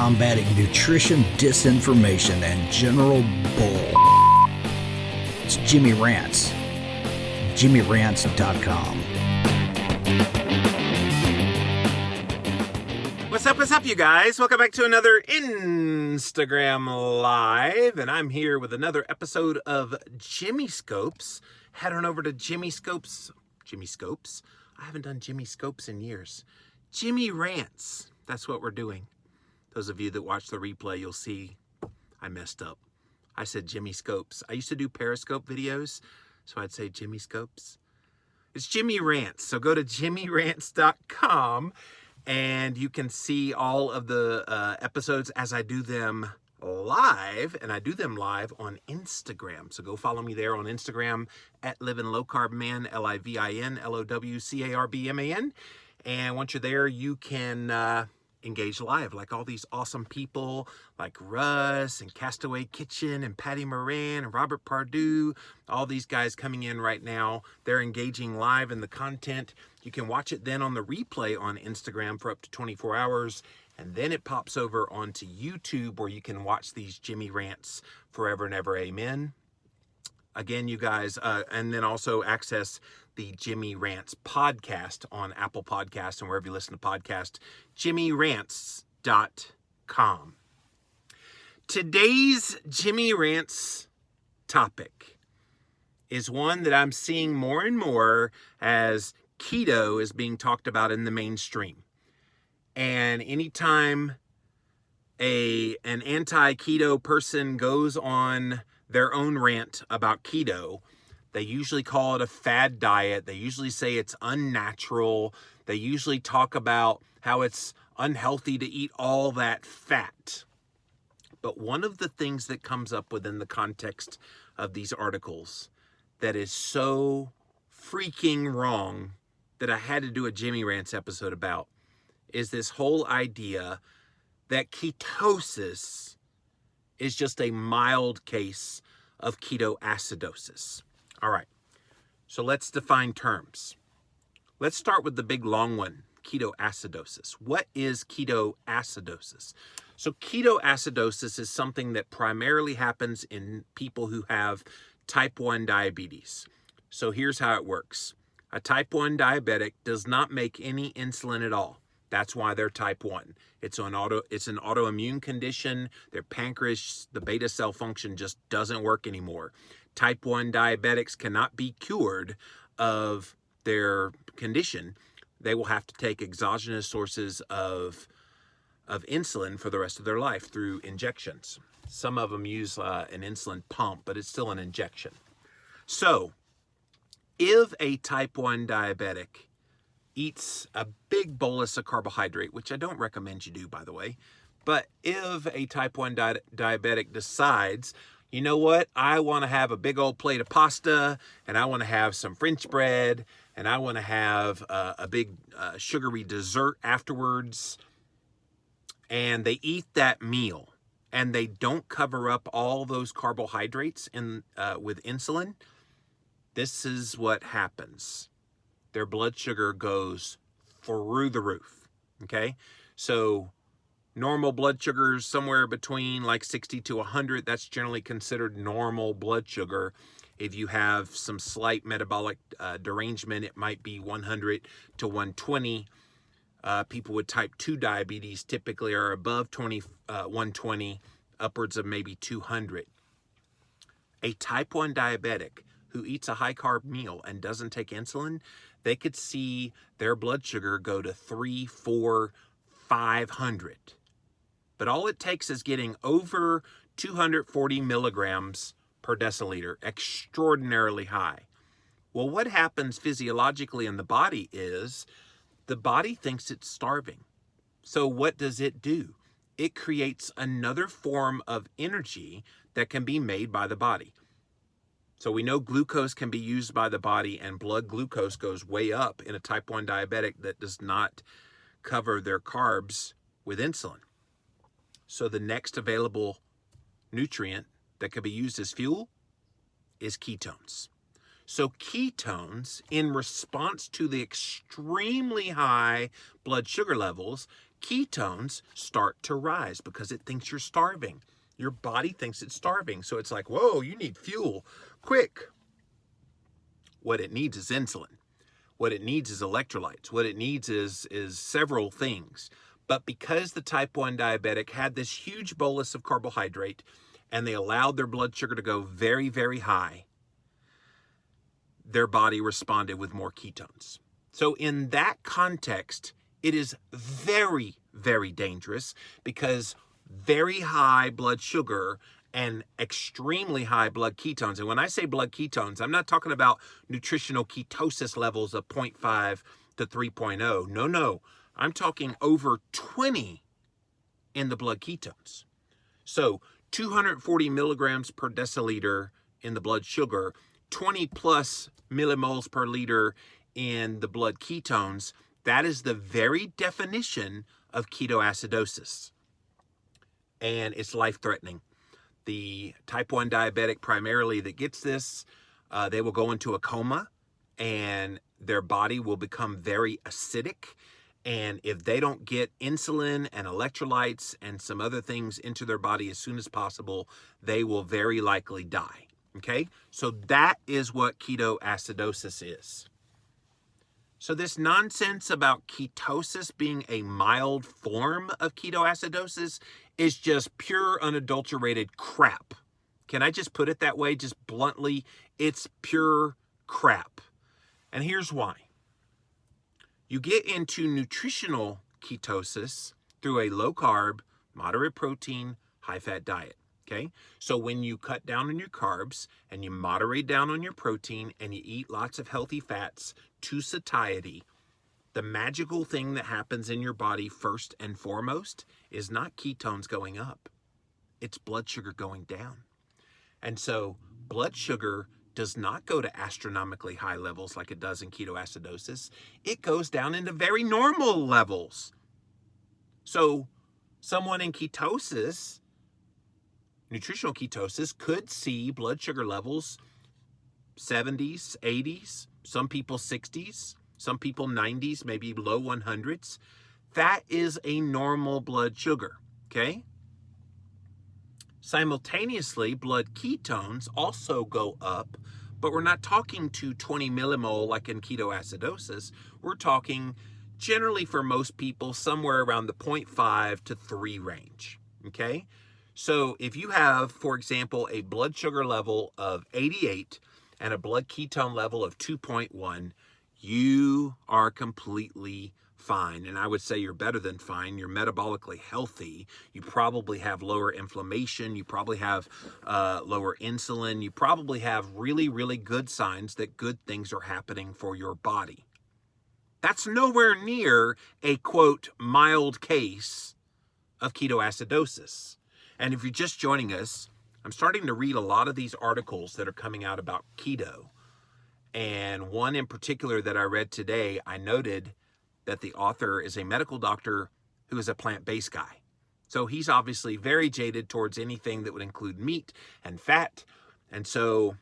combating nutrition disinformation and general bull. It's Jimmy Rants. JimmyRants.com. What's up, you guys? Welcome back to another Instagram Live, and I'm here with another episode of Jimmy Scopes. Head on over to Jimmy Scopes. I haven't done Jimmy Scopes in years. Jimmy Rants. That's what we're doing. Those of you that watch the replay, you'll see I messed up. I said Jimmy Scopes. I used to do Periscope videos, so I'd say Jimmy Scopes. It's Jimmy Rants. So go to JimmyRants.com. And you can see all of the episodes as I do them live, and I do them live on Instagram. So go follow me there on Instagram at Living Low Carb Man, LIVINLOWCARBMAN. And once you're there, you can engage live like all these awesome people like Russ and Castaway Kitchen and Patty Moran and Robert Pardue. All these guys coming in right now. They're engaging live in the content. You can watch it then on the replay on Instagram for up to 24 hours. And then it pops over onto YouTube where you can watch these Jimmy Rants forever and ever. Amen. Again, you guys, and then also access the Jimmy Rants podcast on Apple Podcasts and wherever you listen to podcasts, JimmyRants.com. Today's Jimmy Rants topic is one that I'm seeing more and more as keto is being talked about in the mainstream. And anytime an anti-keto person goes on their own rant about keto, they usually call it a fad diet. They usually say it's unnatural. They usually talk about how it's unhealthy to eat all that fat. But one of the things that comes up within the context of these articles that is so freaking wrong that I had to do a Jimmy Rants episode about is this whole idea that ketosis is just a mild case of ketoacidosis. All right, so let's define terms. Let's start with the big long one, ketoacidosis. What is ketoacidosis? So ketoacidosis is something that primarily happens in people who have type 1 diabetes. So here's how it works. A type 1 diabetic does not make any insulin at all. That's why they're type 1. It's an autoimmune condition. Their pancreas, the beta cell function just doesn't work anymore. Type 1 diabetics cannot be cured of their condition. They will have to take exogenous sources of insulin for the rest of their life through injections. Some of them use an insulin pump, but it's still an injection. So, if a type 1 diabetic eats a big bolus of carbohydrate, which I don't recommend you do, by the way, but if a type 1 diabetic decides, you know what, I want to have a big old plate of pasta, and I want to have some French bread, and I want to have a big sugary dessert afterwards, and they eat that meal, and they don't cover up all those carbohydrates with insulin, this is what happens. Their blood sugar goes through the roof, okay? So normal blood sugar is somewhere between like 60 to 100. That's generally considered normal blood sugar. If you have some slight metabolic derangement, it might be 100 to 120. People with type 2 diabetes typically are above 120, upwards of maybe 200. A type 1 diabetic who eats a high-carb meal and doesn't take insulin, they could see their blood sugar go to 300, 400, 500. But all it takes is getting over 240 milligrams per deciliter, extraordinarily high. Well, what happens physiologically in the body is the body thinks it's starving. So what does it do? It creates another form of energy that can be made by the body. So we know glucose can be used by the body, and blood glucose goes way up in a type 1 diabetic that does not cover their carbs with insulin. So the next available nutrient that could be used as fuel is ketones. So ketones, in response to the extremely high blood sugar levels, ketones start to rise because it thinks you're starving. Your body thinks it's starving. So it's like, whoa, you need fuel, quick. What it needs is insulin. What it needs is electrolytes. What it needs is several things. But because the type 1 diabetic had this huge bolus of carbohydrate and they allowed their blood sugar to go very, very high, their body responded with more ketones. So in that context, it is very, very dangerous because very high blood sugar and extremely high blood ketones. And when I say blood ketones, I'm not talking about nutritional ketosis levels of 0.5 to 3.0. No. I'm talking over 20 in the blood ketones. So 240 milligrams per deciliter in the blood sugar, 20 plus millimoles per liter in the blood ketones. That is the very definition of ketoacidosis. And it's life-threatening. The type 1 diabetic primarily that gets this, they will go into a coma and their body will become very acidic. And if they don't get insulin and electrolytes and some other things into their body as soon as possible, they will very likely die. Okay? So that is what ketoacidosis is. So this nonsense about ketosis being a mild form of ketoacidosis is just pure unadulterated crap. Can I just put it that way? Just bluntly, it's pure crap. And here's why. You get into nutritional ketosis through a low carb, moderate protein, high fat diet. Okay? So when you cut down on your carbs and you moderate down on your protein and you eat lots of healthy fats to satiety, the magical thing that happens in your body first and foremost is not ketones going up. It's blood sugar going down. And so blood sugar does not go to astronomically high levels like it does in ketoacidosis. It goes down into very normal levels. So someone in ketosis, nutritional ketosis, could see blood sugar levels 70s, 80s, some people 60s, some people 90s, maybe low 100s. That is a normal blood sugar, okay? Simultaneously, blood ketones also go up, but we're not talking to 20 millimole like in ketoacidosis. We're talking generally for most people somewhere around the 0.5 to 3 range, okay? So if you have, for example, a blood sugar level of 88 and a blood ketone level of 2.1, you are completely fine. And I would say you're better than fine. You're metabolically healthy. You probably have lower inflammation. You probably have lower insulin. You probably have really, really good signs that good things are happening for your body. That's nowhere near a, quote, mild case of ketoacidosis. And if you're just joining us, I'm starting to read a lot of these articles that are coming out about keto. And one in particular that I read today, I noted that the author is a medical doctor who is a plant-based guy. So he's obviously very jaded towards anything that would include meat and fat. And so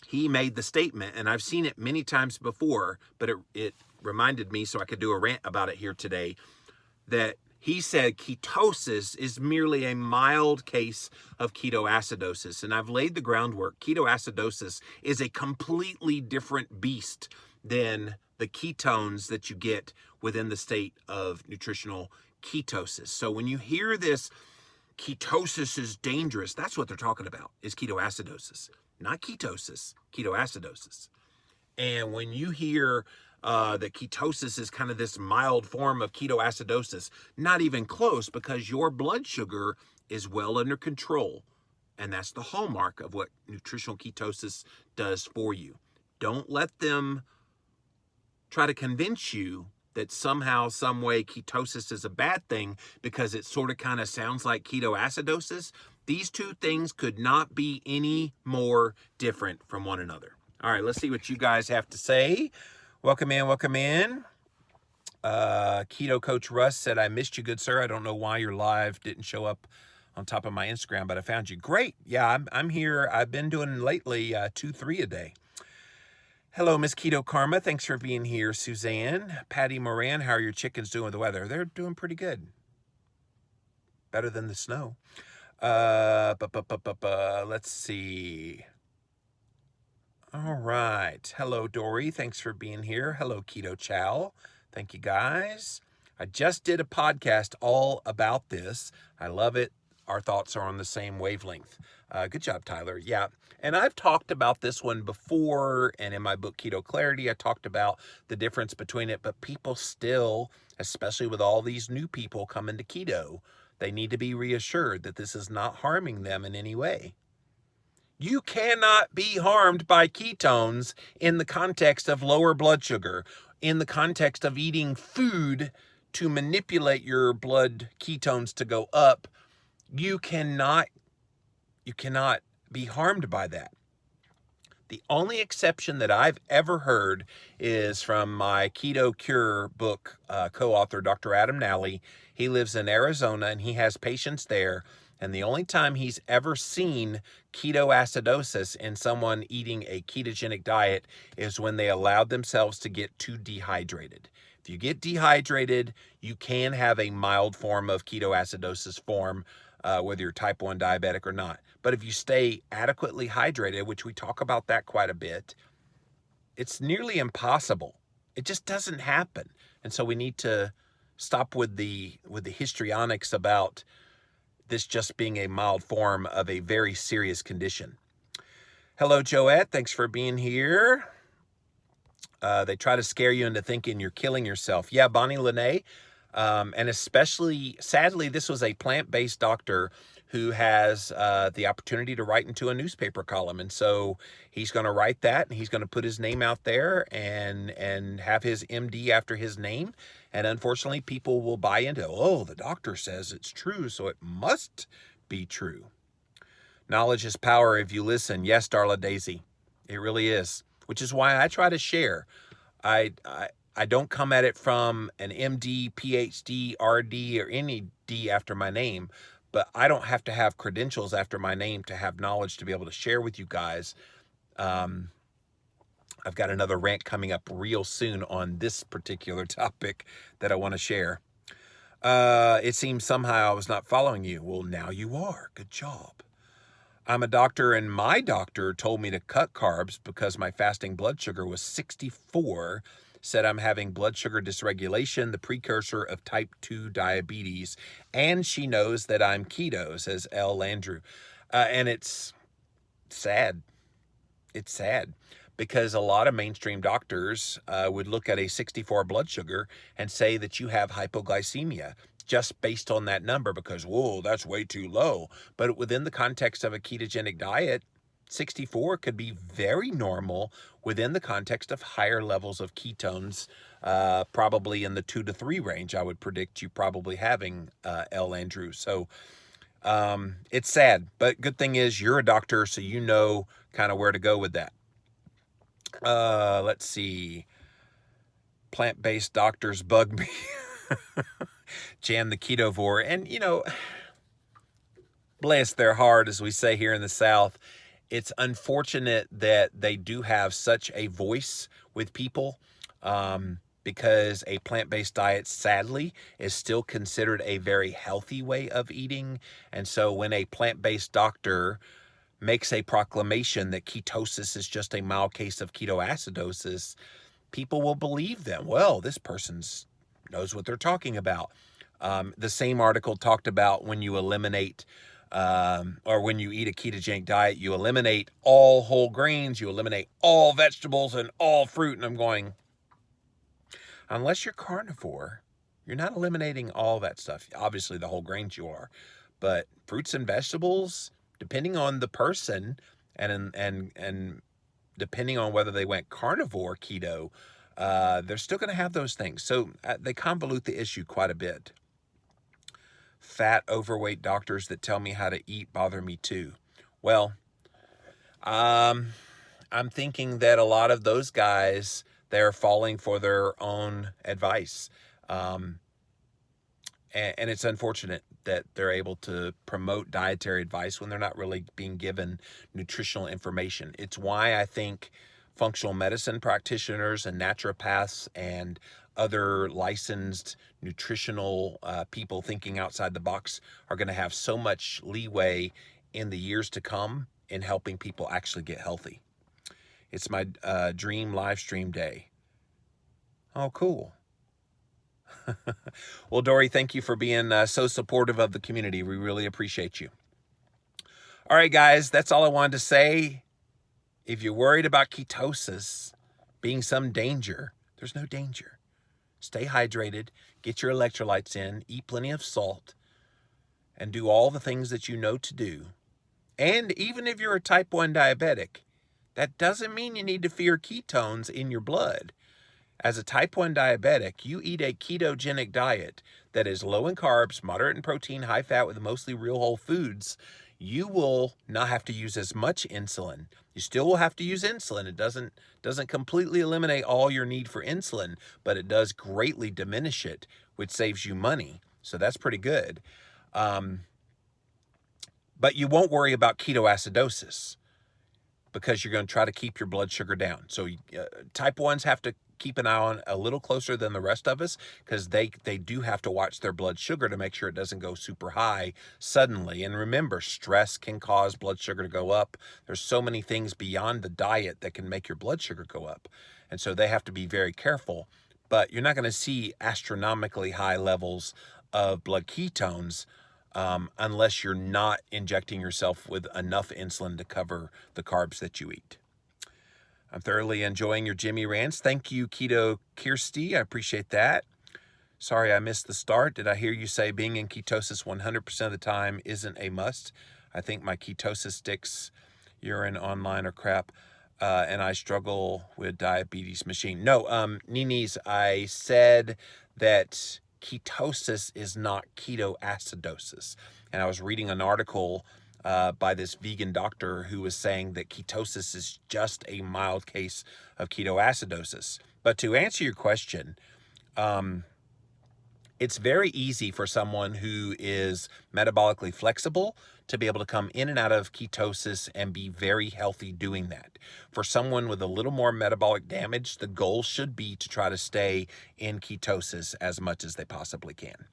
he made the statement, and I've seen it many times before, but it reminded me so I could do a rant about it here today, that he said ketosis is merely a mild case of ketoacidosis. And I've laid the groundwork. Ketoacidosis is a completely different beast than the ketones that you get within the state of nutritional ketosis. So when you hear this, ketosis is dangerous, that's what they're talking about, is ketoacidosis. Not ketosis, ketoacidosis. And when you hear that ketosis is kind of this mild form of ketoacidosis, not even close, because your blood sugar is well under control. And that's the hallmark of what nutritional ketosis does for you. Don't let them try to convince you that somehow, some way, ketosis is a bad thing because it sort of kind of sounds like ketoacidosis. These two things could not be any more different from one another. All right, let's see what you guys have to say. Welcome in, welcome in. Keto Coach Russ said, I missed you, good sir. I don't know why your live didn't show up on top of my Instagram, but I found you. Great. Yeah, I'm here. I've been doing lately 2-3 a day. Hello, Miss Keto Karma. Thanks for being here, Suzanne. Patty Moran, how are your chickens doing with the weather? They're doing pretty good. Better than the snow. Let's see. All right. Hello, Dory. Thanks for being here. Hello, Keto Chow. Thank you, guys. I just did a podcast all about this. I love it. Our thoughts are on the same wavelength. Good job, Tyler. Yeah. And I've talked about this one before, and in my book, Keto Clarity, I talked about the difference between it, but people still, especially with all these new people coming to keto, they need to be reassured that this is not harming them in any way. You cannot be harmed by ketones in the context of lower blood sugar, in the context of eating food to manipulate your blood ketones to go up. You cannot be harmed by that. The only exception that I've ever heard is from my Keto Cure book co-author, Dr. Adam Nally. He lives in Arizona and he has patients there. And the only time he's ever seen ketoacidosis in someone eating a ketogenic diet is when they allowed themselves to get too dehydrated. If you get dehydrated, you can have a mild form of ketoacidosis form, whether you're type 1 diabetic or not. But if you stay adequately hydrated, which we talk about that quite a bit, it's nearly impossible. It just doesn't happen. And so we need to stop with the histrionics about this just being a mild form of a very serious condition. Hello, Joette. Thanks for being here. They try to scare you into thinking you're killing yourself. Yeah, Bonnie Lene. And especially, sadly, this was a plant-based doctor who has the opportunity to write into a newspaper column. And so he's going to write that, and he's going to put his name out there and have his MD after his name. And unfortunately, people will buy into, oh, the doctor says it's true, so it must be true. Knowledge is power if you listen. Yes, Darla Daisy, it really is, which is why I try to share. I don't come at it from an MD, PhD, RD, or any D after my name, but I don't have to have credentials after my name to have knowledge to be able to share with you guys. I've got another rant coming up real soon on this particular topic that I want to share. It seems somehow I was not following you. Well, now you are. Good job. I'm a doctor, and my doctor told me to cut carbs because my fasting blood sugar was 64, said I'm having blood sugar dysregulation, the precursor of type 2 diabetes, and she knows that I'm keto, says L. Landrew. And it's sad. It's sad because a lot of mainstream doctors would look at a 64 blood sugar and say that you have hypoglycemia just based on that number because, whoa, that's way too low. But within the context of a ketogenic diet, 64 could be very normal within the context of higher levels of ketones, probably in the 2 to 3 range. I would predict you probably having L. Andrew. So it's sad, but good thing is you're a doctor, so you know kind of where to go with that. Let's see. Plant-based doctors bug me. Jam the ketovore. And, you know, bless their heart, as we say here in the South. It's unfortunate that they do have such a voice with people because a plant-based diet, sadly, is still considered a very healthy way of eating. And so when a plant-based doctor makes a proclamation that ketosis is just a mild case of ketoacidosis, people will believe them. Well, this person knows what they're talking about. The same article talked about when you eliminate or when you eat a ketogenic diet, you eliminate all whole grains, you eliminate all vegetables and all fruit. And I'm going, unless you're carnivore, you're not eliminating all that stuff. Obviously, the whole grains you are, but fruits and vegetables, depending on the person and depending on whether they went carnivore keto, they're still going to have those things. So they convolute the issue quite a bit. Fat, overweight doctors that tell me how to eat bother me too. Well, I'm thinking that a lot of those guys, they're falling for their own advice. And it's unfortunate that they're able to promote dietary advice when they're not really being given nutritional information. It's why I think functional medicine practitioners and naturopaths and other licensed nutritional people thinking outside the box are going to have so much leeway in the years to come in helping people actually get healthy. It's my dream live stream day. Oh, cool. Well, Dory, thank you for being so supportive of the community. We really appreciate you. All right, guys, that's all I wanted to say. If you're worried about ketosis being some danger, there's no danger. Stay hydrated, get your electrolytes in, eat plenty of salt, and do all the things that you know to do. And even if you're a type 1 diabetic, that doesn't mean you need to fear ketones in your blood. As a type 1 diabetic, you eat a ketogenic diet that is low in carbs, moderate in protein, high fat with mostly real whole foods. You will not have to use as much insulin. You still will have to use insulin. It doesn't completely eliminate all your need for insulin, but it does greatly diminish it, which saves you money. So that's pretty good. But you won't worry about ketoacidosis because you're going to try to keep your blood sugar down. So type 1s have to keep an eye on a little closer than the rest of us because they do have to watch their blood sugar to make sure it doesn't go super high suddenly. And remember, stress can cause blood sugar to go up. There's so many things beyond the diet that can make your blood sugar go up. And so they have to be very careful. But you're not going to see astronomically high levels of blood ketones unless you're not injecting yourself with enough insulin to cover the carbs that you eat. I'm thoroughly enjoying your Jimmy Rants. Thank you, Keto Kirsty. I appreciate that. Sorry I missed the start. Did I hear you say being in ketosis 100% of the time isn't a must? I think my ketosis sticks urine online or crap, and I struggle with diabetes machine. No, Nini's, I said that ketosis is not ketoacidosis. And I was reading an article by this vegan doctor who was saying that ketosis is just a mild case of ketoacidosis. But to answer your question, it's very easy for someone who is metabolically flexible to be able to come in and out of ketosis and be very healthy doing that. For someone with a little more metabolic damage, the goal should be to try to stay in ketosis as much as they possibly can.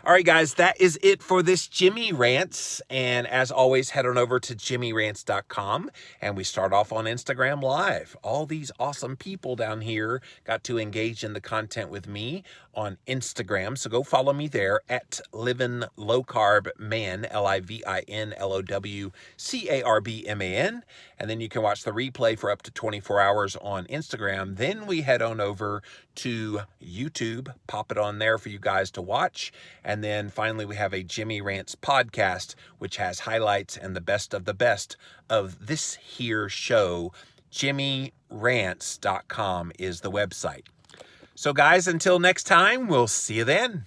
All right, guys, that is it for this Jimmy Rants. And as always, head on over to jimmyrants.com and we start off on Instagram Live. All these awesome people down here got to engage in the content with me on Instagram. So go follow me there at Livin' Low Carb Man, LIVINLOWCARBMAN. And then you can watch the replay for up to 24 hours on Instagram. Then we head on over to YouTube, pop it on there for you guys to watch. And then finally, we have a Jimmy Rants podcast, which has highlights and the best of this here show. JimmyRants.com is the website. So guys, until next time, we'll see you then.